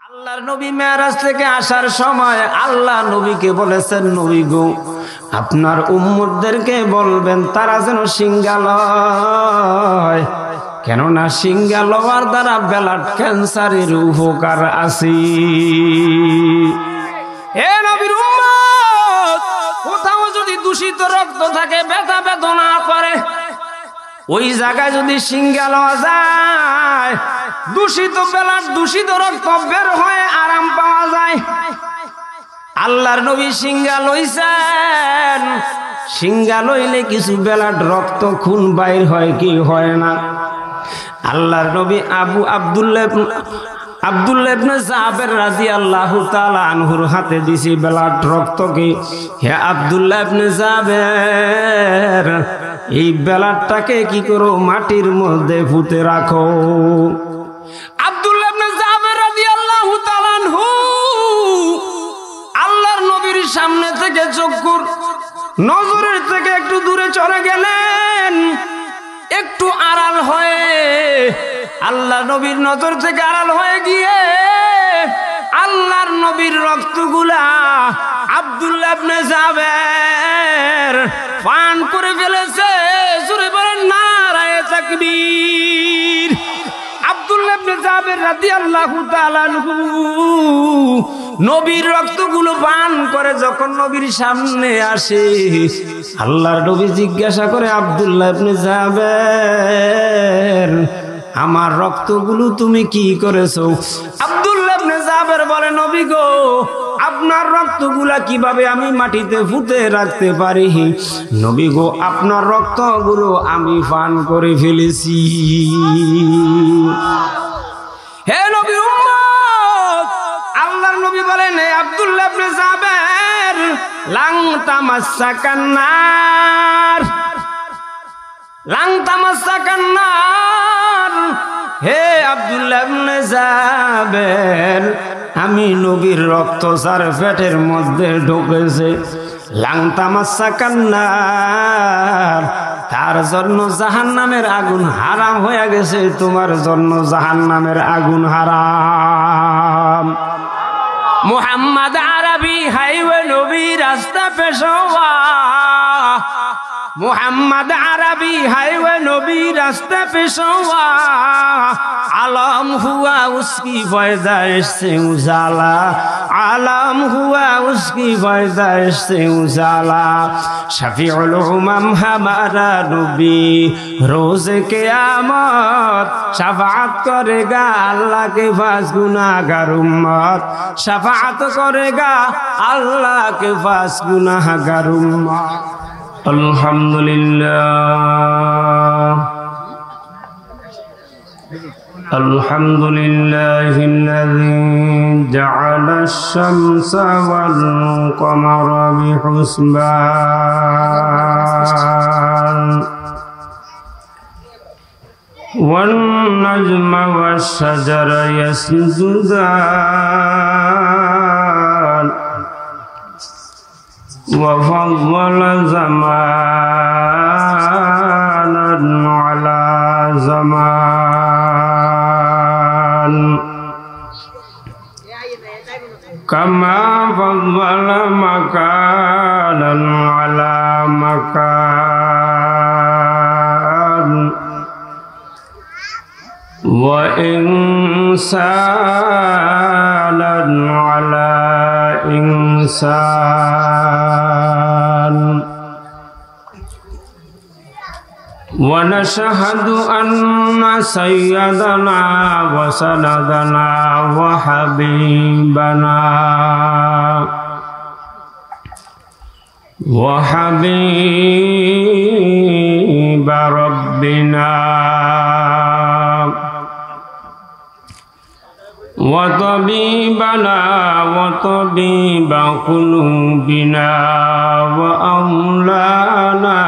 আল্লাহর নবী মেরাজ থেকে আসার সময় আল্লাহ নবীকে বলেছেন, নবী গো আপনার উম্মতদেরকে বলবেন তারা যেন সিংহা লয়, কেননা সিংহা লওয়ার দ্বারা ব্লাড ক্যান্সারের উপকার আছে। হে নবীর উম্মত, কোথাও যদি দূষিত রক্ত থাকে, ব্যথা বেদনা করে, ওই জায়গায় যদি সিংহা লওয়া যায়, দূষিত ব্লাড দূষিত রক্ত বের হয়ে আরাম পাওয়া যায়। আল্লাহর নবী সিংহা লইছেন, সিংহা লইলে কিছু ব্লাড রক্ত খুন বাইর হয় কি হয় না? আল্লাহর নবী আব্দুল্লাহ ইবনে জাবের রাদিয়াল্লাহু তাআলা আনহুর হাতে দিছি ব্লাড রক্তকে। হে আব্দুল্লাহ ইবনে জাবের, এই ব্লাডটাকে কি করো, মাটির মধ্যে পুঁতে রাখো। আব্দুল্লাহ ইবনে জাবের রাদিয়াল্লাহু তাআলা আনহু আল্লাহর নবীর সামনে থেকে চক্ষুর নজরের থেকে একটু দূরে চলে গেলেন, একটু আড়াল হয়ে, আল্লাহ নবীর নজর থেকে আড়াল হয়ে গিয়ে আল্লাহর নবীর রক্তগুলা আব্দুল্লাহ ইবনে জাবের পান করে ফেলেছে। জোরে বলেন নারায়ে তাকবীর। আব্দুল্লাহ ইবনে জাবের রাদিয়াল্লাহু তাআলা আনহু নবীর রক্তগুলো পান করে যখন নবীর সামনে আসে, আল্লাহর নবী জিজ্ঞাসা করে, আব্দুল্লাহ ইবনে জাবের আমার রক্তগুলো তুমি কি করেছো? আব্দুল্লাহ ইবনে জাবের বলে, নবী গো আপনার রক্তগুলা কিভাবে আমি মাটিতে পুঁতে রাখতে পারি? নবী গো আপনার রক্তগুলো আমি পান করে ফেলেছি। হে নবী উম্মত, আল্লাহর নবী বলেন, হে আব্দুল্লাহ ইবনে জাবের, লাং তামাসসাকান নার, লাং তামাসসাকান নার। হে আব্দুল্লাহ ইবনে জাবের, আমি নবীর রক্ত যার পেটের মধ্যে ঢুকেছে, লাং তামাসসাকান নার, তার জন্য জাহান্নামের আগুন হারাম হয়ে গেছে, তোমার জন্য জাহান্নামের আগুন হারাম। মুহাম্মদ আরবি হাইওয়ে নবী রাস্তা পেশোয়া, মুহাম্মদ আরবি হাইওয়ে নবী রাস্তা পেশোয়া, आलम हुआ उसकी पैदाइश से उजाला, आलम हुआ उसकी पैदाइश से उजाला, शफीउल उमम हमारा नबी रोज क़यामत शफाअत करेगा अल्लाह के पास गुनाहगार उम्मत, शफाअत करेगा अल्लाह के पास गुनाहगार उम्मत। अल्हम्दुलिल्लाह अल्हम्दुलिल्लाहिल्लज़ी जअल अश-शम्स वल क़मर बिहुस्बान वन नज्म वश-शजर यस्जुदान व फज़्ज़ल ज़मानन अला ज़मान कमा फज़्ज़ल मकानन अला मकान व इंसानन अला इंसान ونشهد أن سيدنا وسندنا وحبيبنا وحبيب ربنا وطبيبنا وطبيب قلوبنا وأولانا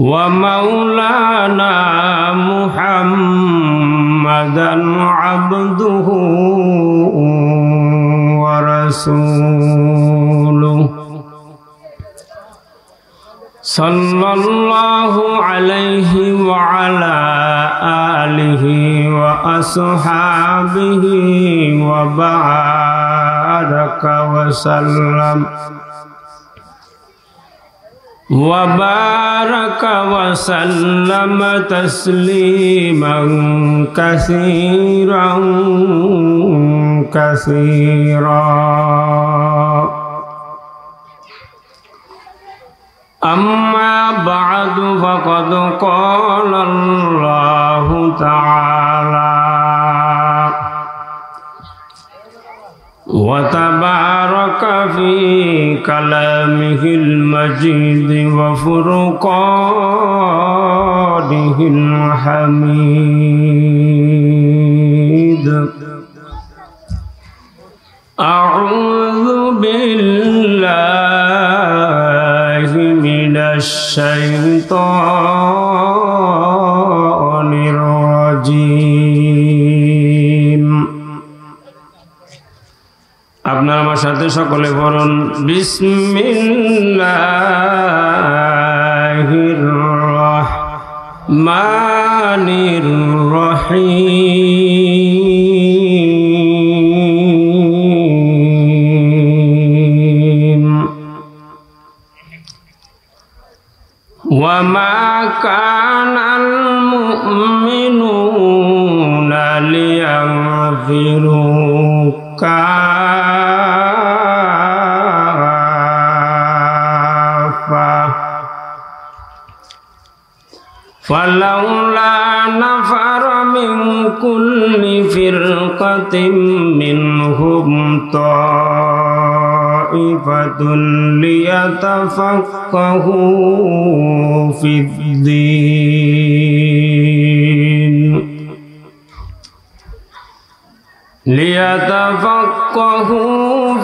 ومولانا محمدا عبده ورسوله सल्लल्लाहु अलैहि व अला आलिहि व अस्हाबिहि व बारक व सल्लम तस्लीमन कसीरन कसीरा। अम्मा बअदु फ़क़द क़ाल अल्लाहु तआला व तबारक फ़ी कलामिहिल मजीद व फ़ुरक़ानिहिल हमीद। अऊज़ु बिल्लाहि मिनश शैतानिर रजीम। আপনারা আমার সাথে সকলে পড়ুন বিসমিল্লাহির রহমানির রহিম। ওয়া মা কানাল মুমিনুনা লিয়ানফিরু فلولا نفر من كل فرقة منهم طائفة ليتفقهوا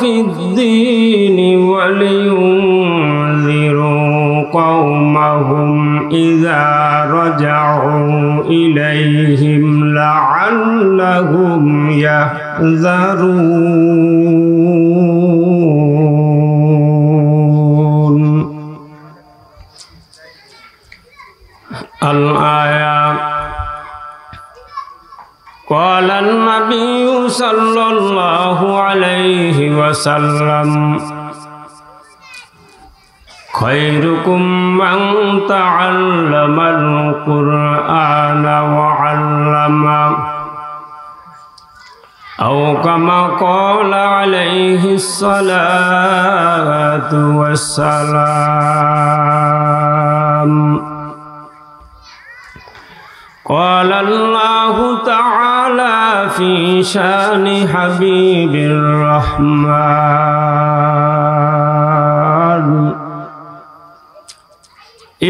في الدين ولينذروا قومهم إذا رجعوا إليهم لعلهم يحذرون. الآية. قال النبي صلى الله عليه وسلم خيركم من تعلم القرآن وعلمه أو كما قال عليه الصلاة والسلام. قال الله تعالى في شان حبيب الرحمن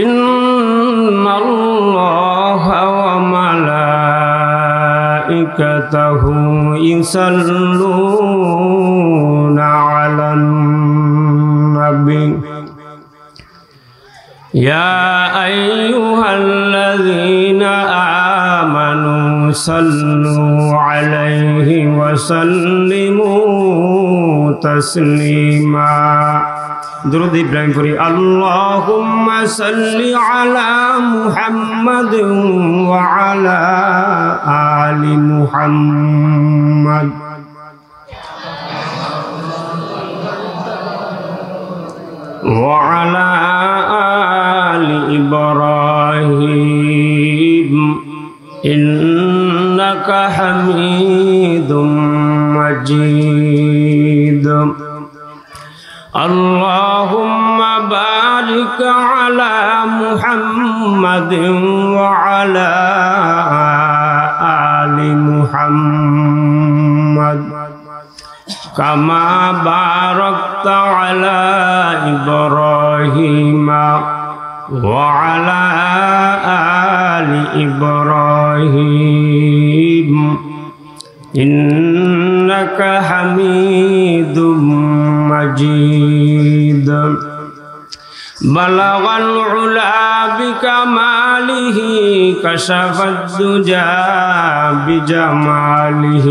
إن الله وملائكته يصلون على النبي يا أيها الذين آمنوا صلوا عليه وسلموا تسليما. درود إبراهيم فري. اللهم صل على محمد وعلى آل محمد وعلى آل إبراهيم إنك حميد مجيد. اللهم بارك على محمد وعلى آل محمد كما باركت على إبراهيم وعلى آل إبراهيم إنك حميد مجيد. بلغ العلا بكماله كشف الدجى بجماله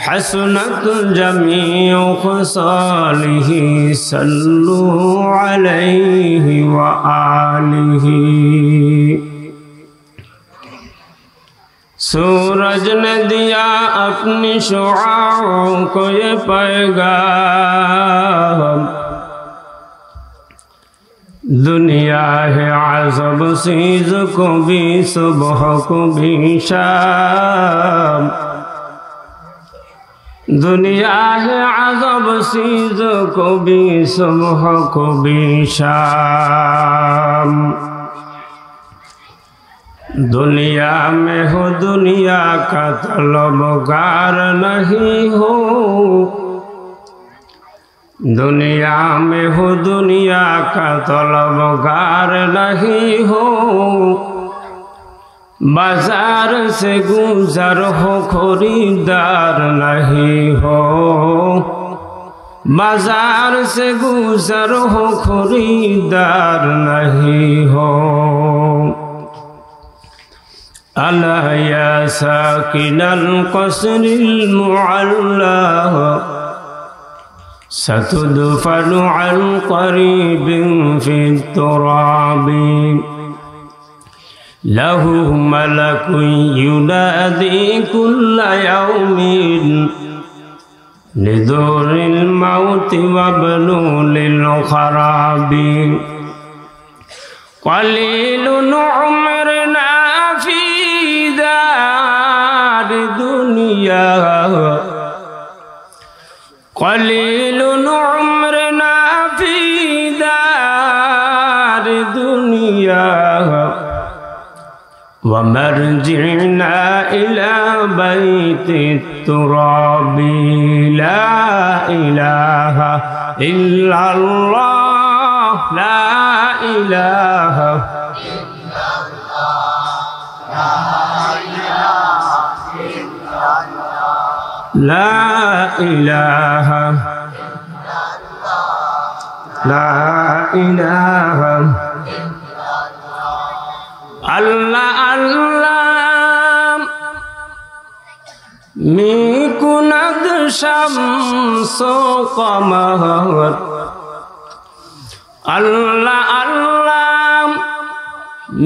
حسنت جميع خصاله صلوا عليه وآله सूरज ने दिया अपनी शुआओं को ये पैगाम दुनिया है आज़ब सीज़ को भी सुबह को भी शाम दुनिया है आज़ब सीज़ को भी सुबह को भी शाम दुनिया में हो दुनिया का तलबगार नहीं हो दुनिया में हो दुनिया का तलबगार नहीं हो बाजार से गुजर हो खरीदार नहीं हो बाजार से गुजर हो खरीदार नहीं हो अला या साकिनल क़स्रिल मुअल्ला सतुदफनु अन क़रीबिन फित तुराबि लहु मलकुन युनादी कुल्ल यौमिन लिदुरिल मौति वबनुलिल खराबि क़लीलुन उम्रना फी दार दुनिया क़लीलुन उम्रना फी दार दुनिया वमरजि'ना इला बैतित तुराबि ला इलाहा इल्लल्लाह ला इलाहा ला इलाहा ला इलाहा अल्लाह अल्लाह मिकुनद शम्सो कमर अल्लाह अल्लाह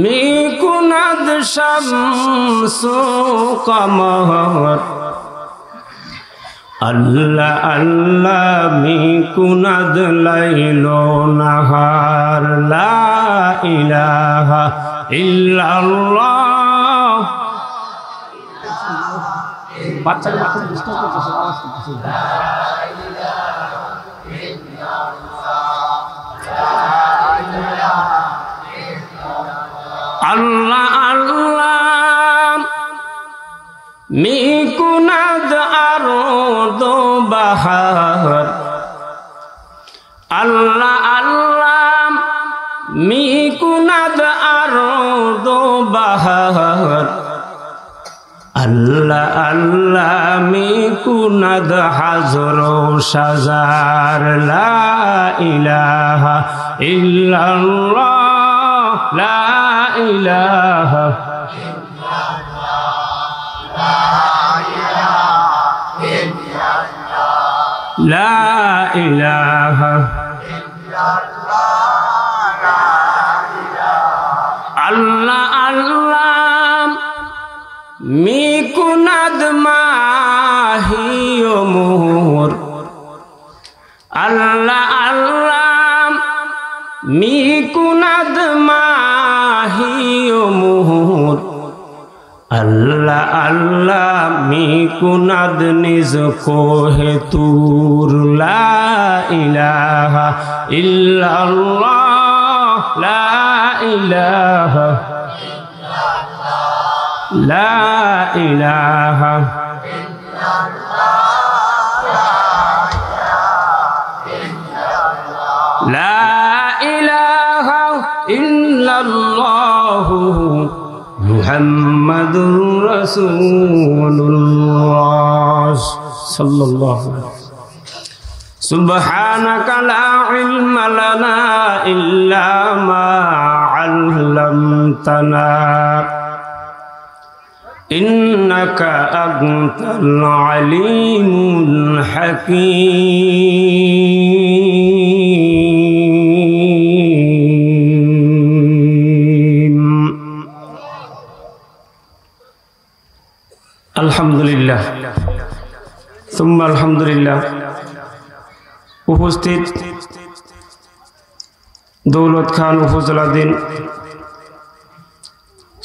मिकुनद शम्सो कमर अल्लाह अल्लाह मिकुनद लैलो नहार ला इलाहा इल्लल्लाह बाচ্চাকে মাথা ডিস্টার্ব করতেছে আওয়াজ করতেছে আল্লাহ আল্লাহ মিকুনাদ আরদো বাহার আল্লাহ আল্লাহ মিকুনাদ আরদো বাহার আল্লাহ আল্লাহ মিকুনাদ হাজর সাজার লা ইলাহা ইল্লাল্লাহ লা ইলাহা লা ইলাহা আল্লাহ আল্লাহ মিকুনাদ মাহিও মোর আল্লাহ আল্লাহ মিকুনাদ মাহিও মোর अल्लाह अल्लाह मिकुनाद निज को है तूर ला इलाहा इल्लल्लाह ला इलाहा ला इलाहा ला इलाहा इल्लल्लाह मुहम्मदुर रसूलुल्लाह सल्लल्लाहु अलैहि वसल्लम सुब्हानका ला इल्मा लना इल्ला मा 'अल्lamतना ইন্নাকা আনতাল আলিমুল হাকীম। আলহামদুলিল্লাহ সুম্মা আলহামদুলিল্লাহ। উপস্থিত দৌলত খান উপজেলাধীন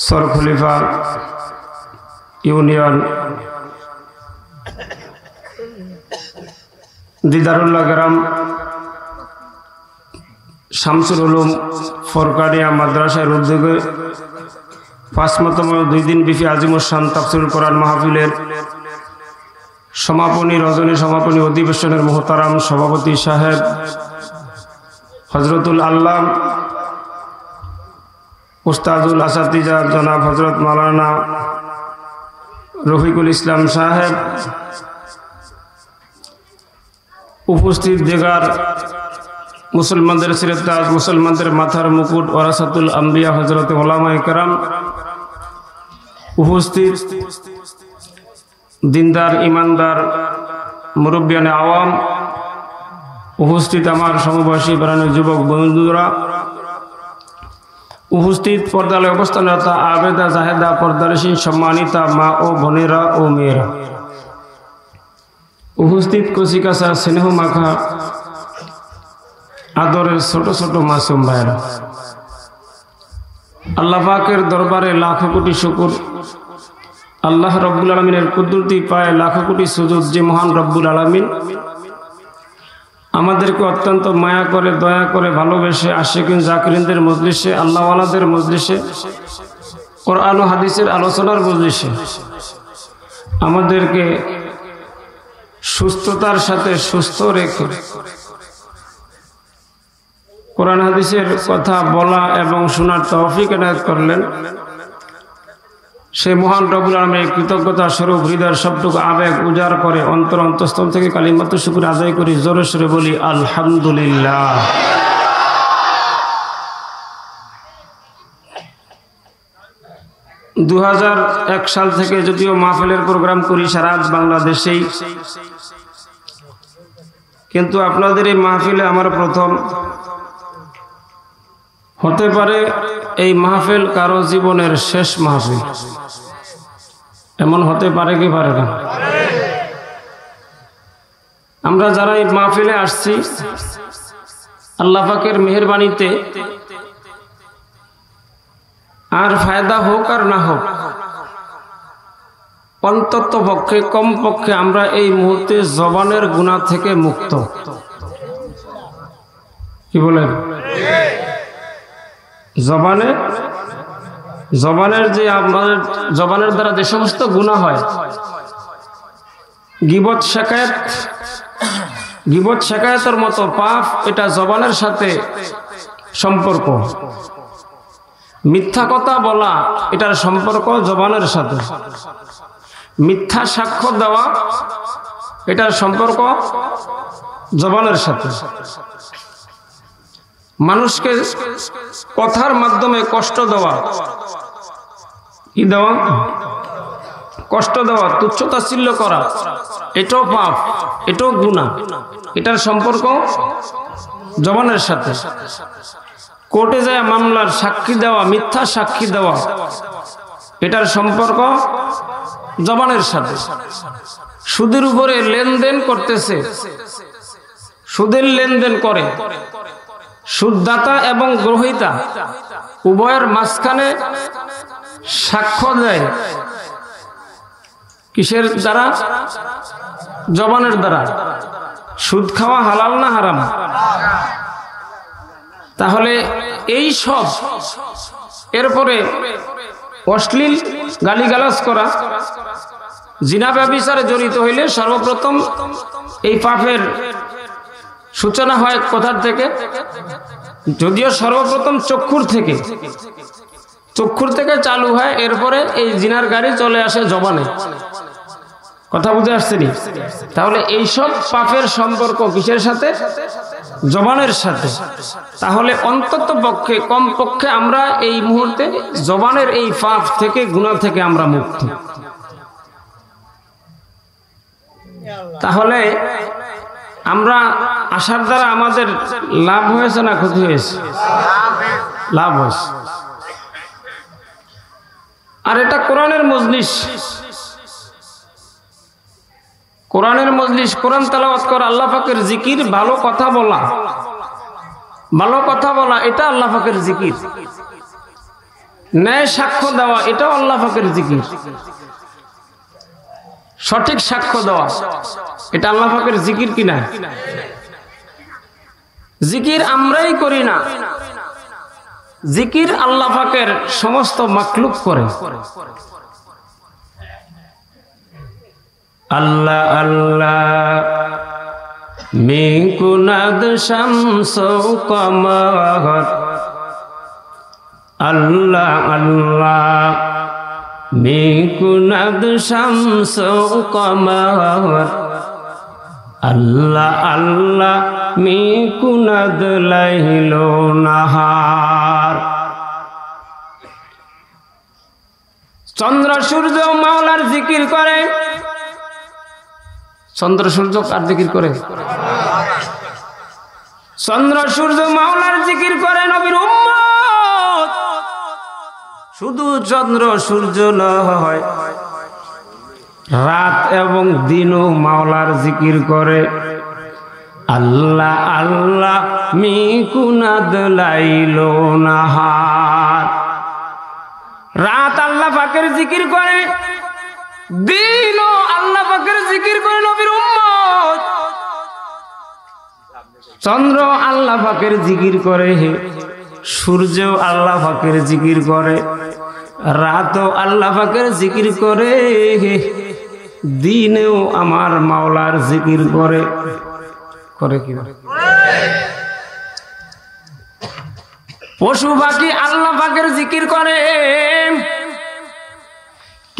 সরখলিফা ইউনিয়ন দিদারুল্লাহ গ্রাম শামসুল উলুম ফরকানিয়া মাদ্রাসার উদ্যোগে ৫তম ২ দিন ব্যাপী আজিমুস-শান তাফসীরুল কোরআন মাহফিলের সমাপনী রজনী সমাপনী অধিবেশনের মোহতারাম সভাপতি সাহেব হযরতুল আল্লাম উস্তাদুল আসাতিজা জনাব হযরত মাওলানা রফিকুল ইসলাম সাহেব, উপস্থিত দিগার মুসলমানদের সিরাতাজ, মুসলমানদের মাথার মুকুট, ওয়ারাসাতুল আম্বিয়া হযরত উলামায়ে কেরাম, উপস্থিত দিনদার ইমানদার মুরব্বিয়ানে আওয়াম, উপস্থিত আমার সমবয়সী বারানের যুবক বন্ধুরা, উপস্থিত পর্দালয় অবস্থানরত আবেদা জাহেদা পর্দারসীন সম্মানিতা মা ও বোনেরা ও মেয়েরা, উপস্থিত কচিকাচা স্নেহ মাখা আদরের ছোট ছোট মাসুম ভাইরা, আল্লাহ পাকের দরবারে লাখো কোটি শুকর। আল্লাহ রব্বুল আলামিনের কুদরতি পায় লাখো কোটি সুজুদ। যে মহান রব্বুল আলামিন আমাদেরকে অত্যন্ত মায়া করে, দয়া করে, ভালোবেসে আশিকিন জাকিরিনদের মজলিসে, আল্লাহওয়ালাদের মজলিসে, কোরআন ও হাদিসের আলোচনার মজলিসে আমাদেরকে সুস্থতার সাথে সুস্থ রেখে কোরআন হাদিসের কথা বলা এবং শোনার তৌফিক এনায়েত করলেন। সেই মহান রব্বুল আলামিনের কৃতজ্ঞতা স্বরূপ হৃদয়ের সবটুকু আবেগ উজাড় করে অন্তঃস্থল থেকে কালিমাতু শুকর আদায় করি, জোরে সোরে বলি আলহামদুলিল্লাহ। দু 2001 সাল থেকে যদিও মাহফিলের প্রোগ্রাম করি সারা বাংলাদেশেই, কিন্তু আপনাদের এই মাহফিলে আমার প্রথম। হতে পারে এই মাহফিল কারো জীবনের শেষ মাহফিল, এমন হতে পারে কি পারে না? আমরা যারা এই মাহফিলে আসছি আল্লাহ পাকের মেহেরবানিতে, আর ফায়দা হোক আর না হোক, অন্তত পক্ষে কম পক্ষে আমরা এই মুহূর্তে জবানের গুনাহ থেকে মুক্ত। কি বলেন? জবানের যে আমাদের জবানের দ্বারা যে সমস্ত গুনাহ হয়, গীবত শাকায়াতের মতো পাপ, এটা জবানের সাথে সম্পর্ক। মিথ্যা কথা বলা, এটার সম্পর্ক জবানের সাথে। মিথ্যা সাক্ষ্য দেওয়া, এটার সম্পর্ক জবানের সাথে। মানুষকে কথার মাধ্যমে কষ্ট দেওয়া, কি দেওয়া? কষ্ট দেওয়া, তুচ্ছতাচ্ছিল্য করা, এটাও পাপ, এটাও গুনাহ। এটার সম্পর্ক জবানের সাথে। কোর্টে যায় মামলার সাক্ষী দেওয়া, মিথ্যা সাক্ষী দেওয়া, এটার সম্পর্ক জবানের সাথে। সুদের উপরে লেনদেন করতেছে, সুদের লেনদেন করে, সুদদাতা এবং গ্রহীতা উভয়ের মাঝখানে সাক্ষ্য দেয় কিসের দ্বারা? জবানের দ্বারা। সুদ খাওয়া হালাল না হারাম? তাহলে এই সব, এরপরে অশ্লীল গালিগালাজ করা, জিনা ব্যভিচারে জড়িত হইলে সর্বপ্রথম এই পাপের সূচনা হয় কোথার থেকে? যদিও সর্বপ্রথম চক্ষুর থেকে চালু হয়, এরপরে এই জিনার গাড়ি চলে আসে জবানে। কথা বুঝে আসছেনি? তাহলে এইসব পাপের সম্পর্ক কিসের সাথে? জবানের সাথে, তাহলে অন্তত পক্ষে কমপক্ষে আমরা এই মুহূর্তে জবানের এই পাপ থেকে গুনাহ থেকে আমরা মুক্ত। তাহলে আমরা আসার দ্বারা আমাদের লাভ হয়েছে না ক্ষতি হয়েছে? লাভ হয়েছে। আর এটা কোরআনের মজলিস, কোরআনের মজলিস, কোরআন তেলাওয়াত করা, আল্লাহ পাকের জিকির, ভালো কথা বলা, ভালো কথা বলা এটা আল্লাহ পাকের জিকির। ন্যায় সাক্ষ্য দেওয়া এটাও আল্লাহ পাকের জিকির। সঠিক সাক্ষ্য দেওয়া এটা আল্লাহ পাকের জিকির কিনা? জিকির আমরাই করি না, জিকির আল্লাহ পাকের সমস্ত মাখলুক করে। আল্লাহ আল্লাহ মিকুনাদ শামস কমর, আল্লাহ আল্লাহ মিকুনাদ শামস কমর, আল্লাহ আল্লাহ মিকুনাদ লাইল নাহার। চন্দ্র সূর্য মাওলার জিকির করে। চন্দ্র সূর্য কার জিকির করে? চন্দ্র সূর্য মাওলার জিকির করে নবীর উম্মত। শুধু চন্দ্র সূর্য নয়, রাত এবং দিনও মাওলার জিকির করে। আল্লাহ আল্লাহ মিকুনাদ লাইল নাহার। রাত আল্লাহ পাকের জিকির করে, দিনও আল্লাহ পাকের জিকির করে নবীর উম্মত। চন্দ্র আল্লাহ পাকের জিকির করে, সূর্য আল্লাহ পাকের জিকির করে, রাতও আল্লাহ পাকের জিকির করে, দিনেও আমার মাওলার জিকির করে। করে কি? পশু পাখি আল্লাহ পাকের জিকির করে,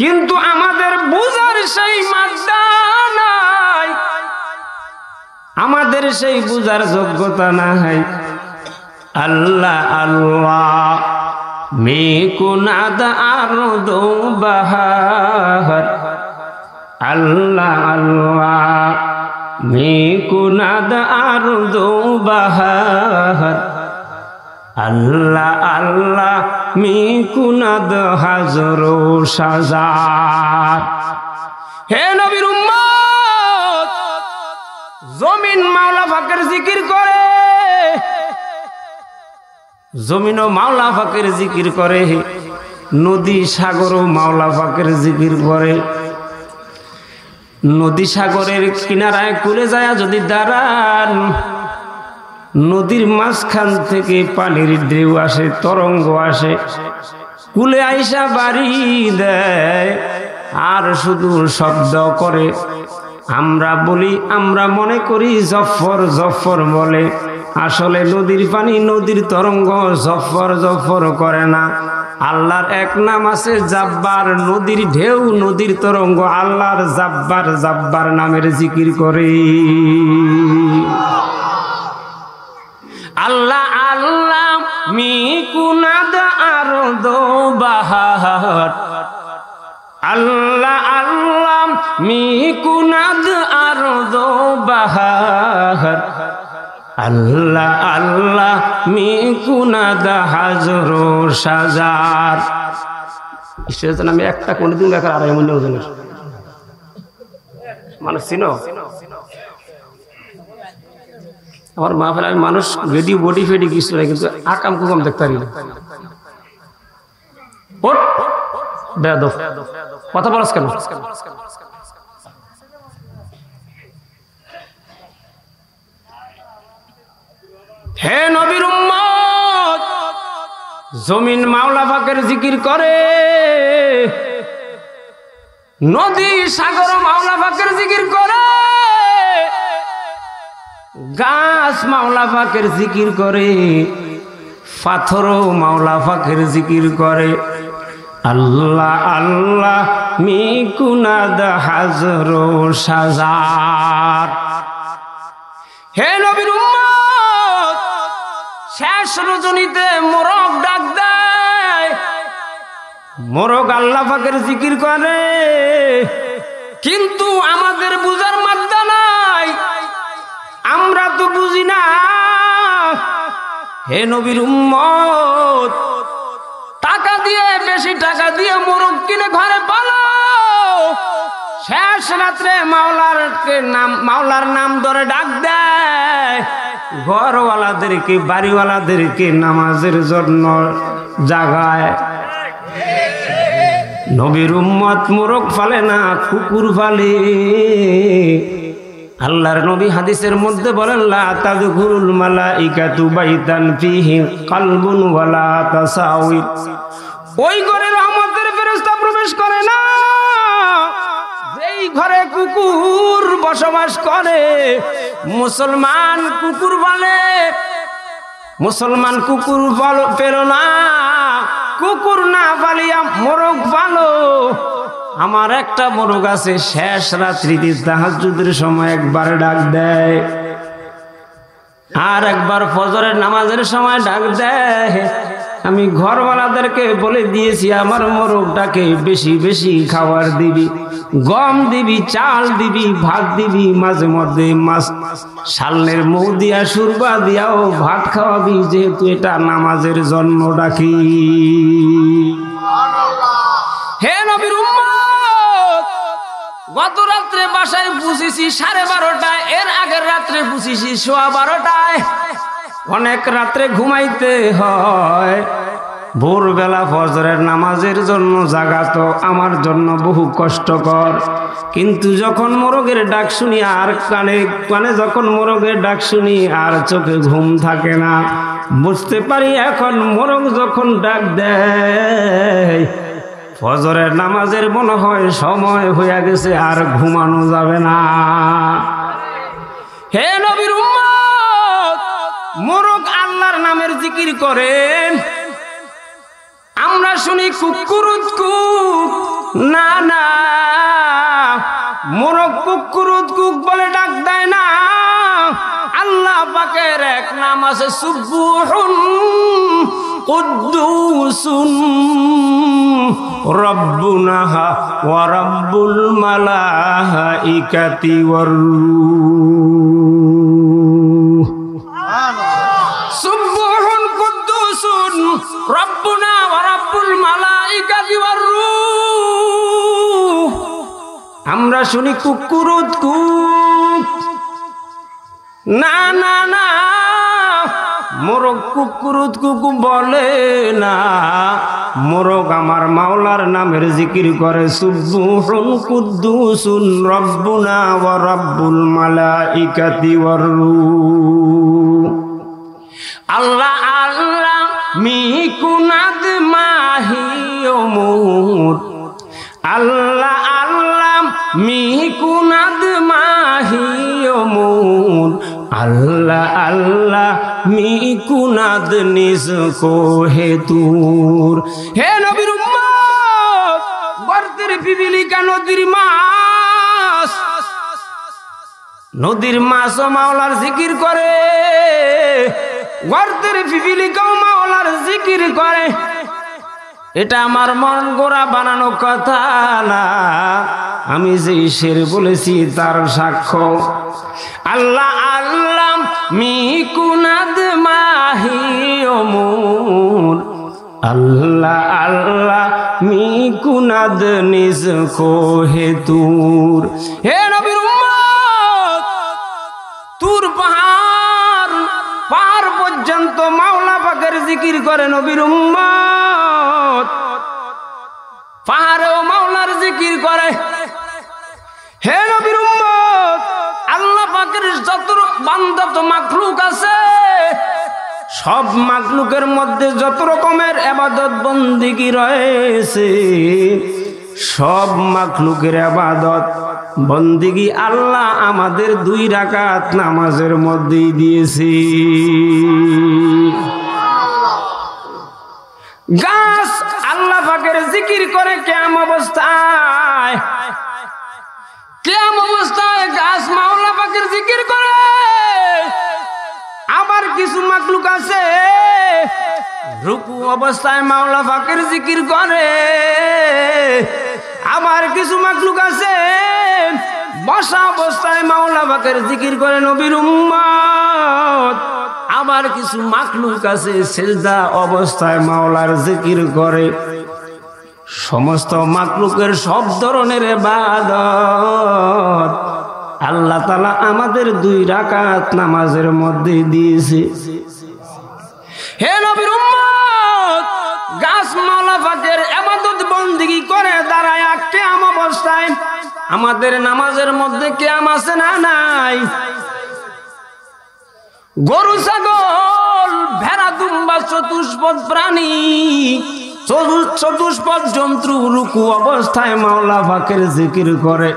কিন্তু আমাদের বুঝার সেই মাত্রা নাই, আমাদের সেই বুঝার যোগ্যতা নাই। আল্লাহ আল্লাহ মিকুনাদ আরদ বাহার, আল্লাহ আল্লাহ মিকুনাদ আরদ বাহার, আল্লাহ আল্লাহ মিকুনাদ হাজর সাজার। হে নবীর উম্মত, জমিন মাওলা পাকের জিকির করে, জমিনও মাওলা পাকের জিকির করে, নদী সাগরও মাওলা পাকের জিকির করে। নদী সাগরের কিনারায় কুলে যায় যদি দাঁড়ান, নদীর মাঝখান থেকে পানির ঢেউ আসে, তরঙ্গ আসে, কুলে আইসা বাড়ি দেয় আর শুধু শব্দ করে। আমরা বলি, আমরা মনে করি জফর জফর বলে, আসলে নদীর পানি, নদীর তরঙ্গ জফর জফর করে না। আল্লাহর এক নাম আছে জাব্বার, নদীর ঢেউ, নদীর তরঙ্গ আল্লাহর জাব্বার, জাব্বার নামের জিকির করে। আল্লাহ আল্লাহ মিকুনাদ আরদ বাহার, আল্লাহ আল্লাহ মিকুনাদ আরদ বাহার, আল্লাহ আল্লাহ মিকুনাদ হাজর সাজার। ঈশ্বরের আমি একটা কোনদিন দেখার আড়াই মূল্য ওজনের মানুষ চিনো। আমার মা ফেলে আমি মানুষ রেডি বডি ফেডি কিছু নাই, কিন্তু আকাম কুকাম দেখতে পারি না। কথা বলছ কেন? হে নবীর উম্মত, জমিন মাওলা পাকের জিকির করে, নদী সাগর মাওলা পাকের জিকির করে, গাছ মাওলা পাকের জিকির করে, পাথরও মাওলা পাকের জিকির করে। আল্লাহ আল্লাহ মিকুনাদ হাজর সাজার। হে নবীর উম্মত, রজনীতে মোরগ ডাক দেয়, মোরগ আল্লাহ পাকের জিকির করে, কিন্তু আমাদের বুঝার মাত্রা নাই, আমরা তো বুঝি না। হে নবীর উম্মত, টাকা দিয়ে, বেশি টাকা দিয়ে মোরগ কিনে ঘরে পালো, শেষ রাত্রে মাওলার নাম ধরে ডাক দেয়, ঘরওয়ালাদেরকে, বাড়িওয়ালাদেরকে নামাজের জন্য জাগায়। নবীর উম্মত মোরগ ফালে না, কুকুর ফালে। আল্লাহর নবী হাদিসের মধ্যে বলেন, লা তাদখুলুল মালাইকাতু বাইতান ফীহি কলবুন ওয়ালা তাসাউই, ওই ঘরে রহমতের ফেরেশতা প্রবেশ করে না যেই ঘরে কুকুর বসবাস করে। মুসলমান কুকুর বলে, মুসলমান কুকুর পেল না, কুকুর না পালিয়া মোরগ পালো। আমার একটা মোরগ আছে, শেষ রাত্রিতে তাহাজ্জুদের সময় একবার ডাক দেয়, আর একবার ফজরের নামাজের সময় ডাক দেয়। আমি ঘরওয়ালাদেরকে বলে দিয়েছি, আমার মোরগটাকে বেশি বেশি খাবার দিবি, গম দিবি, চাল দিবি, ভাত দিবি, মাঝে মধ্যে মাছ শালের মৌ দিয়া সুরবা দিয়াও ভাত খাওয়াবি, যেহেতু এটা নামাজের জন্য ডাকি। হে নবীর উম্মত, গত রাত্রে বাসায় বুঝেছি 12:30টায়, এর আগের রাত্রে বুঝেছি 12:15টায়। অনেক রাত্রে ঘুমাইতে হয়, ভোরবেলা ফজরের নামাজের জন্য জাগা তো আমার জন্য বহু কষ্টকর। কিন্তু যখন মোরগের ডাক শুনি, আর কানে যখন মোরগের ডাক শুনি, আর চোখে ঘুম থাকে না। বুঝতে পারি এখন মোরগ যখন ডাক দেয়, ফজরের নামাজের মনে হয় সময় হয়ে গেছে, আর ঘুমানো যাবে না। হে নবীর উম্মত, মোরগ আল্লাহর নামের জিকির করেন, আমরা শুনি কুকুরুত কুক। না না, মোরগ কুকুরুত কুক বলে ডাক দেয় না। আল্লাহ পাকের এক নাম আছে সুবহুন কুদ্দুসুন রব্বুনা ওয়া রাব্বুল মালাইকাতি ওয়ার রূহ। সুবহুন কুদ্দুসুন রব্বুনা ওয়া রাব্বুল মালাইকাতি ওয়ার রূহ। আমরা শুনি কুকুরুত কুক। না না না, মোরগ কুকুরুত কুকু বলে না, মোরগ আমার মাওলার নামের জিকির করে। সুবহুন কুদ্দুসুন রব্বুনা ওয়া রাব্বুল মালাইকাতি ওয়ার রূহ। আল্লাহ আল্লাহ মিকুনাদ মাহিয়মুর, আল্লাহ আল্লাহ মিকুনাদ মাহিয়মুর, আল্লাহ আল্লাহ মিকুনাদ নিজ কোহে তুর। হে নবীর উম্মত, গর্তের পিপিলিকা নদীর মাছ, নদীর মাছও মাওলার জিকির করে, গর্তের পিপিলিকাও মাওলার জিকির করে। এটা আমার মন গোড়া বানানো কথা না, আমি যে শের বলেছি তার সাক্ষ্য। আল্লাহ আল্লাহ মিকুনাদ মাহিয়মুর, আল্লাহ আল্লাহ মিকুনাদ নিজ কোহে তুর। হে নবীর উম্মত, তুর পাহাড় পর্যন্ত মাওলা পাকের জিকির করে নবীর উম্মত, পাহাড়েও মাওলার জিকির করে। হে নবীর উম্মত, আল্লাহ পাকের যত বান্দা তো মাখলুক আছে, সব মাখলুকের মধ্যে যত রকমের ইবাদত বন্দেগী রয়েছে, সব মাখলুকের ইবাদত বন্দেগী আল্লাহ আমাদের 2 রাকাত নামাজের মধ্যেই দিয়েছে। গাছ আল্লাহ পাকের জিকির করে কিয়াম অবস্থায়, কিয়াম অবস্থায় গাছ মাওলা পাকের জিকির করে। আবার কিছু মাকলুক আছে রুকু অবস্থায় মাওলা পাকের জিকির করে, আবার কিছু মাকলুক আছে বসা অবস্থায় মাওলা পাকের জিকির করে নবীর উম্মত। আবার কিছু মাকলুক আছে সিজদা অবস্থায় মাওলার জিকির করে। সমস্ত মাকলুকের সব ধরনের ইবাদত আল্লাহ তাআলা আমাদের 2 রাকাত নামাজের মধ্যে দিয়েছে। হে নবীর উম্মত, গাছ মাওলা পাকের ইবাদত বندگی করে দাঁড়ায় কিয়াম অবস্থায় আমাদের নামাজের মধ্যে কিয়াম আছে না নাই? গরু ছাগল ভেড়া দুম্বা চতুষ্পদ প্রাণী চতুষ্পদ জন্তু রুকু অবস্থায় মাওলা পাকের জিকির করে,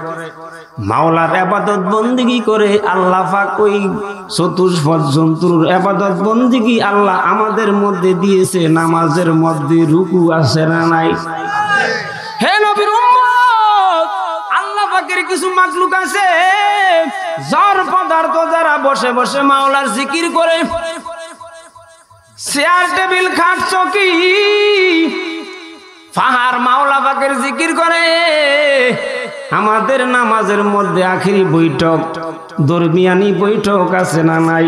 মাওলার ইবাদত বندگی করে। আল্লাহ পাক ওই চতুষ্পদ জন্তুর ইবাদত বندگی আল্লাহ আমাদের মধ্যে দিয়েছে। নামাজের মধ্যে রুকু আছে না নাই? হে নবীর উম্মত, আল্লাহ পাকের কিছু মাকলুক আছে জড় পদার্থ যারা বসে বসে মাওলার জিকির করে। চেয়ার টেবিল খাট চৌকি পাহাড় মাওলা পাকের জিকির করে। আমাদের নামাজের মধ্যে আখিরি বৈঠক দরমিয়ানি বৈঠক আছে না নাই?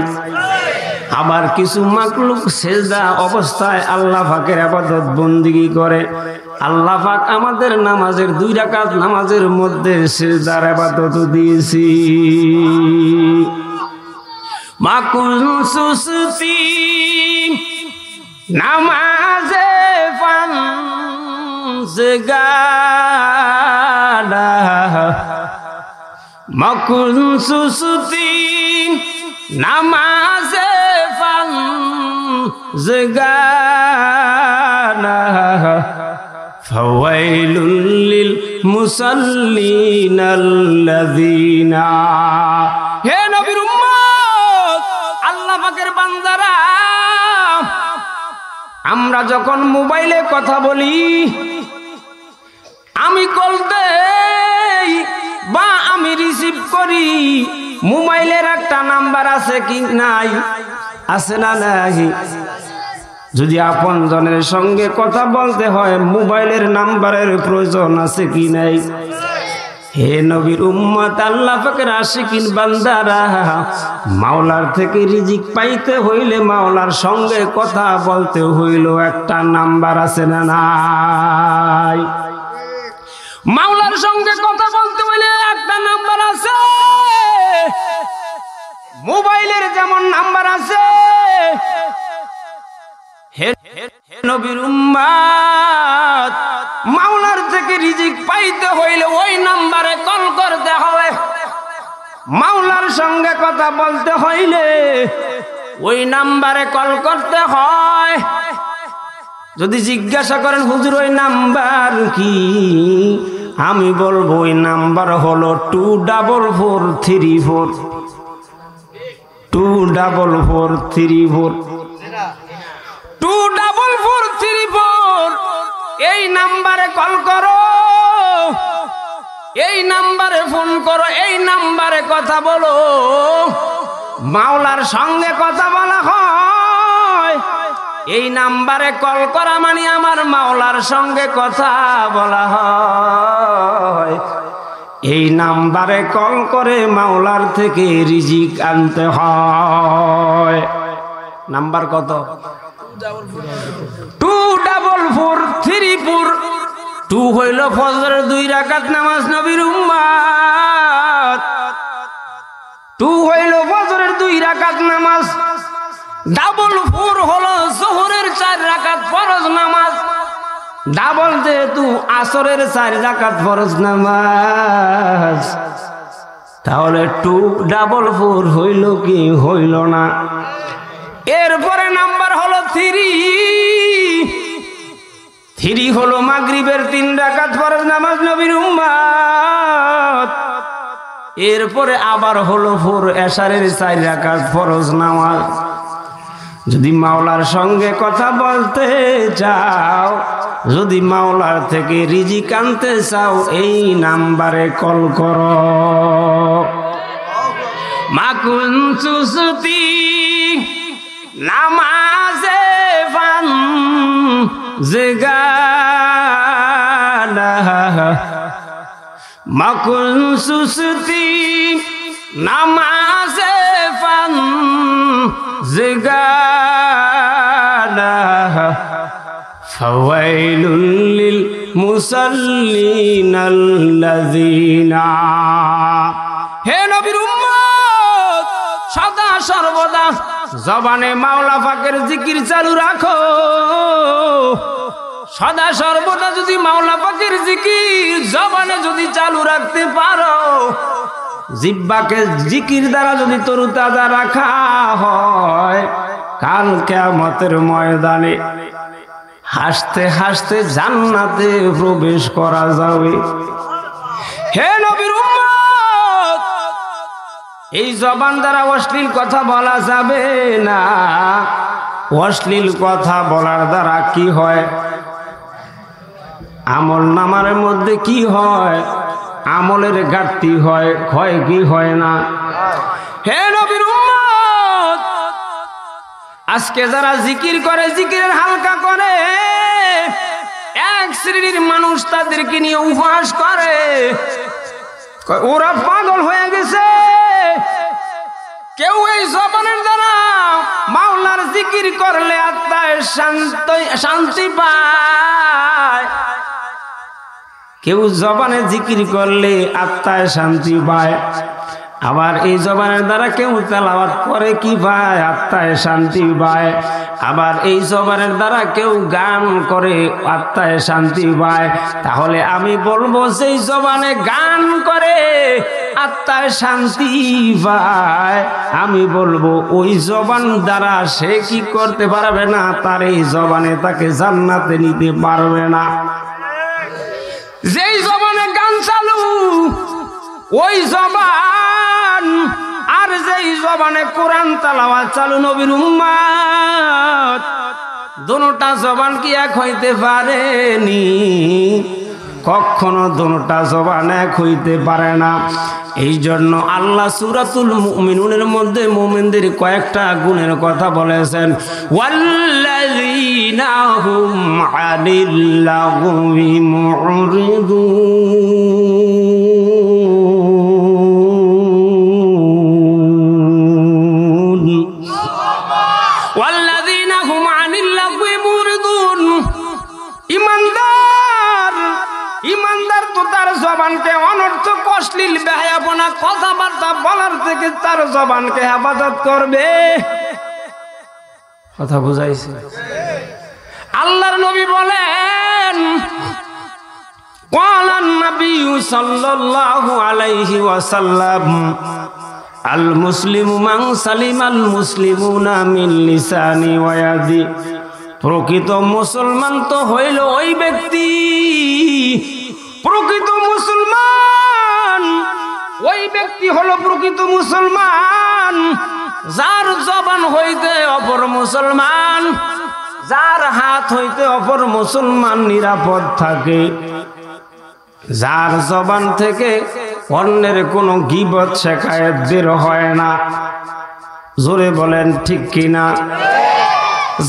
আবার কিছু মাকলুক সিজদা অবস্থায় আল্লাহ পাকের ইবাদত বندگی করে। আল্লাহ পাক আমাদের নামাজের 2 রাকাত নামাজের মধ্যে সিজদার ইবাদত দিয়েছি। মাকুল সুসতি নামাজে ফানজগাড়া, মাকুল সুসতি নামাজে ফানজগাড়া, ফাওয়াইলুল লিল মুসাল্লিনাল্লাযিনা। হে নবীর উম্মত, আল্লাহ পাকের বান্দারা, আমরা যখন মোবাইলে কথা বলি, আমি কল দেই বা আমি রিসিভ করি, মোবাইলের একটা নাম্বার আছে কি নাই? আছে না নাই? যদি আপন জনের সঙ্গে কথা বলতে হয় মোবাইলের নাম্বারের প্রয়োজন আছে কি নাই? হে নবীর উম্মত, আল্লাহ পাকের আশিকিন বান্দারা, মাওলার থেকে রিজিক পাইতে হইলে মাওলার সঙ্গে কথা বলতে হইল একটা নাম্বার আছে না নাই? মাওলার সঙ্গে কথা বলতে হইলে একটা নাম্বার আছে। মোবাইলের যেমন নাম্বার আছে, হে নবীর উম্মত, মাওলার থেকে রিজিক পাইতে হইলে ওই নাম্বারে কল করতে হবে। মাওলার সঙ্গে কথা বলতে হইলে ওই নাম্বারে কল করতে হয়। যদি জিজ্ঞাসা করেন হুজুর ওই নাম্বার কি, আমি বলবো ওই নাম্বার হলো 24434 24434 24434। এই নাম্বারে কল করো, এই নাম্বারে ফোন করো, এই নাম্বারে কথা বলো। মাওলার সঙ্গে কথা বলা হয়। এই নাম্বারে কল করা মানে আমার মাওলার সঙ্গে কথা বলা হয়। এই নাম্বারে কল করে মাওলার থেকে রিজিক আনতে হয়। নাম্বার কত? 24434। 2 হইল ফজরের 2 রাকাত নামাজ নবীর উম্মত। 2 হইল ফজরের 2 রাকাত নামাজ। 4 হলো যোহরের 4 রাকাত ফরজ নামাজ। ডাবল যেহেতু আসরের 4 রাকাত ফরজ নামাজ, তাহলে 244 হইল কি হইল না? এরপরে নাম্বার হলো 3 হলো মাগরিবের 3 রাকাত ফরজ নামাজ নবীর উম্মত। এরপরে আবার হলো 4 এশারের 4 রাকাত ফরজ নামাজ। যদি মাওলার সঙ্গে কথা বলতে চাও, যদি মাওলার থেকে রিজিক আনতে চাও, এই নাম্বারে কল করো। মাকুন সুসতি নামাজে ফান জেগানা মাকুন সুস্তি নামাজে ফান জেগানা ফাওয়াইলুল লিল মুসাল্লিনাল্লাযিনা। হে নবীর উম্মত, সদা সর্বদা জবানে মাওলা পাকের জিকির চালু রাখো। সদা সর্বদা যদি মাওলা পাকের জিকির জবানে যদি চালু রাখতে পারো, জিহ্বাকে জিকির দ্বারা যদি তরুতাজা রাখা হয়, কাল কিয়ামতের ময়দানে হাসতে হাসতে জান্নাতে প্রবেশ করা যাবে। হে নবীর উম্মত, এই জবান দ্বারা অশ্লীল কথা বলা যাবে না। অশ্লীল কথা বলার দ্বারা কি হয়? আমল নামার মধ্যে কি হয়? আমলের ঘাটতি হয়, হয় কি হয় না? হে নবীর উম্মত, আজকে যারা জিকির করে, জিকিরের হালকা করে, এক শ্রেণীর মানুষ তাদেরকে নিয়ে উপহাস করে, ওরা পাগল হয়ে গেছে। কেউ এই জবানের দ্বারা মাওলার জিকির করলে আত্মায় শান্তি পায়, কেউ জবানে জিকির করলে আত্মায় শান্তি পায়। আবার এই জবানের দ্বারা কেউ তেলাওয়াত করে কি পায়? আত্মায় শান্তি পায়। আবার এই জবানের দ্বারা কেউ গান করে আত্মায় শান্তি পায়। তাহলে আমি বলবো, সেই জবানে গান করে আত্মায় শান্তি পায়, আমি বলবো ওই জবান দ্বারা সে কি করতে পারবে না? তার এই জবানে তাকে জান্নাতে নিতে পারবে না। যেই জবানে গান চালু ওই জবান, আর যেই জবানে কোরআন তেলাওয়াত চালু, নবীর উম্মত, দুটা জবান কি এক হইতে পারেনি? কখনো দুটা জবান এক হইতে পারে না। এই জন্য আল্লাহ সূরাতুল মুমিনুনের মধ্যে মুমিনদের কয়েকটা গুণের কথা বলেছেন। ওয়াল্লাযীনা হুম আনিল লাগবি মুরিদুন, ওয়াল্লাযীনা হুম আনিল লাগবি মুরিদুন। ইমানদার তো তার জবানকে অনর্থক অশ্লীল বেহায়াপনা কথাবার্তা বলার থেকে তার জবানকে হেফাজত করবে। কথা বুঝাইছে? আল্লাহর নবী বলেন, ক্বালান নবী সাল্লাল্লাহু আলাইহি ওয়াসাল্লাম, আল মুসলিমু মান সালিমাল মুসলিমুনা মিন লিসানি ওয়া ইয়াদি। প্রকৃত মুসলমান তো হইল ওই ব্যক্তি, প্রকৃত মুসলমান ওই ব্যক্তি হলো প্রকৃত মুসলমান যার জবান হইতে অপর মুসলমান, যার হাত হইতে অপর মুসলমান নিরাপদ থাকে, যার জবান থেকে অন্যের কোনো গীবত শেখায়েত বের হয় না। জোরে বলেন ঠিক কিনা?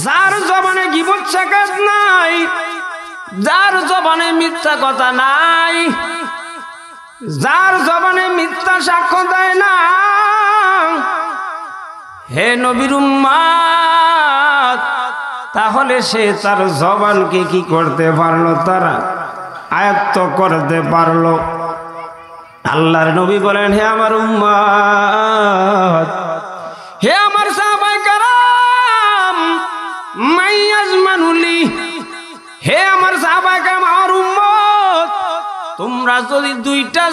যার জবানে গীবত শেখায়েত নাই, যার জবানে মিথ্যা কথা নাই, যার জবানে মিথ্যা সাক্ষ্য দেয় না, হে নবীর উম্মত, তাহলে সে তার জবানকে কি করতে পারলো? তারা আয়ত্ত করতে পারলো। আল্লাহর নবী বলেন, হে আমার উম্মত, হে আমার সাহাবায়ে কেরাম, মাইয়াজমানুলি, হে আমার সাহাবায়ে কেরাম, আমার উম্মত, তোমরা যদি দুইটা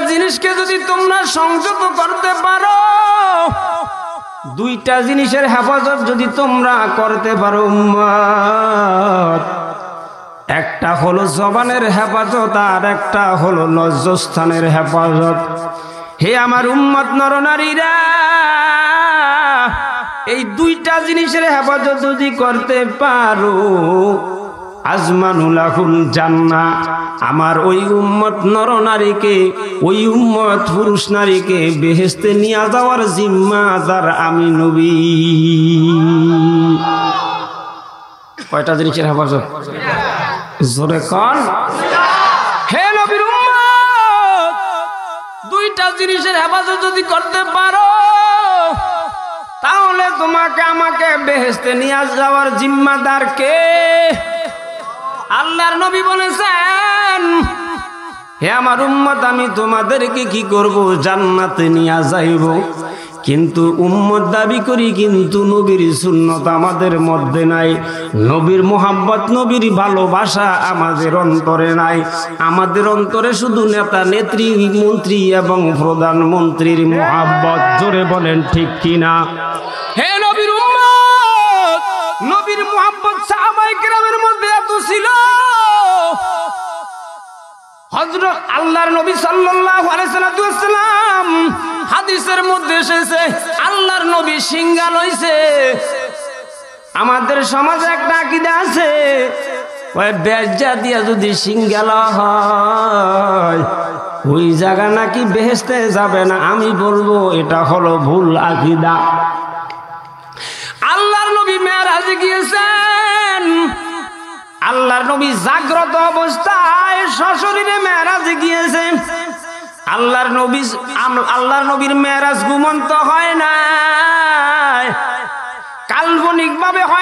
জিনিসকে যদি তোমরা সংযত করতে পারো, দুইটা জিনিসের হেফাজত যদি তোমরা করতে পারো উম্মত, একটা হলো জবানের হেফাজত আর একটা হলো লজ্জাস্থানের হেফাজত। হে আমার উম্মত নরনারীরা, এই দুইটা জিনিসের হেফাজত যদি করতে পারো, আজমানু লাহুল জান্নাহ। আমার ওই উম্মত নরনারীকে, ওই উম্মত পুরুষ নারীকে বেহেশতে নিয়ে যাওয়ার জিম্মাদার আমি নবী। কয়টা জিনিসের হেফাজত? জোরে কোন হে নবীর উম্মত, দুইটা জিনিসের হেফাজত যদি করতে পারো তাহলে তোমাকে আমাকে বেহেশতে নিয়ে যাওয়ার জিম্মাদার কে? আল্লাহর নবী বলেছেন, হে আমার উম্মত, আমি তোমাদেরকে কি করব? জান্নাতে নিয়ে যাইব। কিন্তু উম্মত দাবি করি, কিন্তু নবীর সুন্নত আমাদের মধ্যে নাই। নবীর মোহাব্বত, নবীর ভালোবাসা আমাদের অন্তরে নাই। আমাদের অন্তরে শুধু নেতা নেত্রী, মন্ত্রী এবং প্রধানমন্ত্রীর মোহাব্বত। জোরে বলেন ঠিক কিনা? হে নবীর উম্মত, নবীর মোহাব্বত সাহাবায়ে কেরামের মধ্যে এত ছিল, হযরত আল্লাহর নবী সাল্লাল্লাহু আলাইহি ওয়াসাল্লাম হাদিসের মধ্যে এসেছে, আল্লাহর নবী সিংহা লইছে। আমাদের সমাজে একটা আকীদা আছে, ওই বেজ্জা দিয়া যদি সিংহা হয় ওই জায়গা নাকি বেহেশতে যাবে না। আমি বলবো এটা হলো ভুল আকীদা। আল্লাহর নবী মেরাজে গিয়েছেন, আল্লাহর নবী জাগ্রত অবস্থায় সশরীরে মেরাজে গিয়েছেন। আল্লাহর নবীর মেরাজ ঘুমন্ত হয় না, কাল্পনিক ভাবে হয়